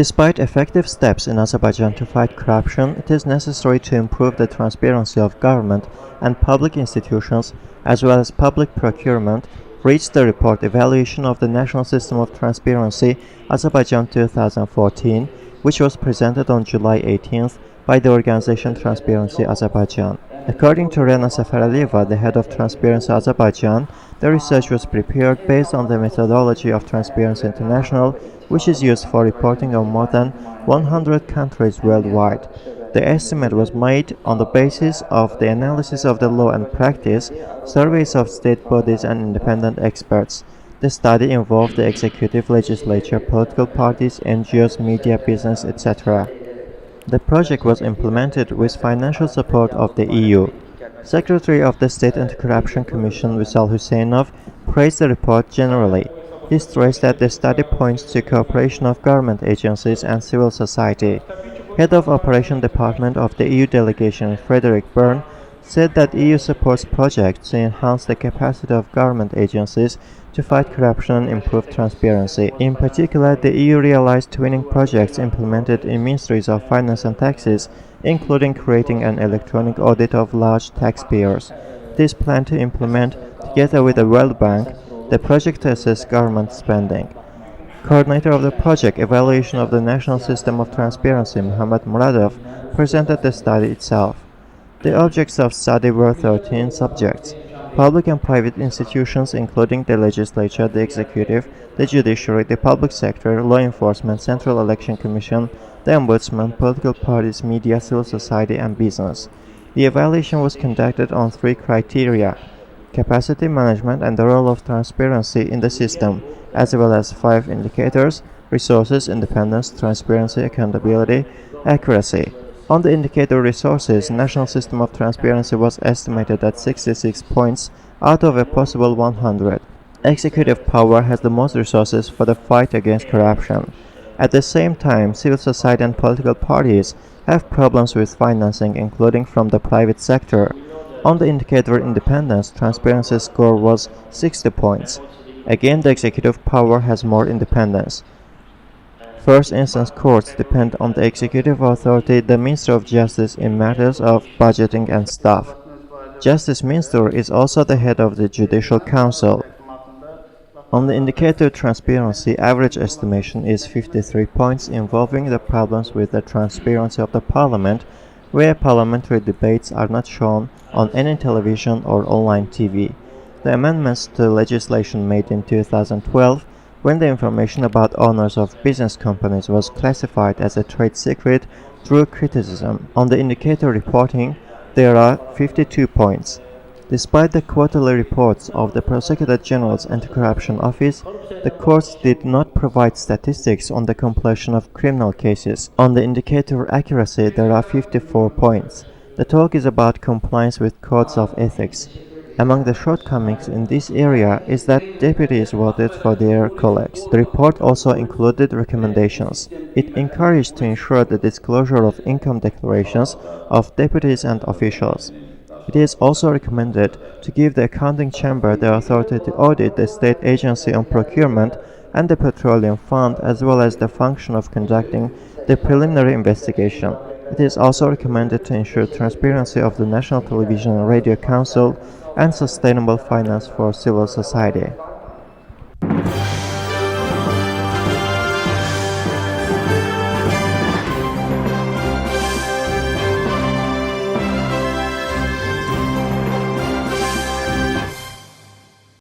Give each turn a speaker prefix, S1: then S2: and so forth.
S1: Despite effective steps in Azerbaijan to fight corruption, it is necessary to improve the transparency of government and public institutions, as well as public procurement, reached the report Evaluation of the National System of Transparency Azerbaijan 2014, which was presented on July 18th by the organization Transparency Azerbaijan. According to Rena Safaralieva, the head of Transparency Azerbaijan, the research was prepared based on the methodology of Transparency International, which is used for reporting on more than 100 countries worldwide. The estimate was made on the basis of the analysis of the law and practice, surveys of state bodies and independent experts. The study involved the executive, legislature, political parties, NGOs, media, business, etc. The project was implemented with financial support of the EU. Secretary of the State Anti-Corruption Commission Visal Husseinov praised the report generally. He stressed that the study points to cooperation of government agencies and civil society. Head of Operation Department of the EU delegation, Frederick Byrne, said that EU supports projects to enhance the capacity of government agencies to fight corruption and improve transparency. In particular, the EU realized twinning projects implemented in ministries of finance and taxes, including creating an electronic audit of large taxpayers. This plan to implement, together with the World Bank, the project to assess government spending. Coordinator of the project Evaluation of the National System of Transparency, Muhammad Muradov, presented the study itself. The objects of study were 13 subjects: public and private institutions including the legislature, the executive, the judiciary, the public sector, law enforcement, Central Election Commission, the ombudsman, political parties, media, civil society, and business. The evaluation was conducted on 3 criteria: capacity management and the role of transparency in the system, as well as 5 indicators: resources, independence, transparency, accountability, accuracy. On the indicator resources, National System of Transparency was estimated at 66 points out of a possible 100. Executive power has the most resources for the fight against corruption. At the same time, civil society and political parties have problems with financing, including from the private sector. On the indicator independence, transparency score was 60 points. Again, the executive power has more independence. First instance courts depend on the executive authority, the Minister of Justice, in matters of budgeting and staff. Justice Minister is also the head of the Judicial Council. On the indicator transparency, average estimation is 53 points, involving the problems with the transparency of the parliament, where parliamentary debates are not shown on any television or online TV. The amendments to legislation made in 2012, when the information about owners of business companies was classified as a trade secret, drew criticism. On the indicator reporting, there are 52 points. Despite the quarterly reports of the Prosecutor General's Anti-Corruption Office, the courts did not provide statistics on the completion of criminal cases. On the indicator accuracy, there are 54 points. The talk is about compliance with codes of ethics. Among the shortcomings in this area is that deputies voted for their colleagues. The report also included recommendations. It encouraged to ensure the disclosure of income declarations of deputies and officials. It is also recommended to give the accounting chamber the authority to audit the state agency on procurement and the petroleum fund, as well as the function of conducting the preliminary investigation. It is also recommended to ensure transparency of the National Television and Radio Council and sustainable finance for civil society.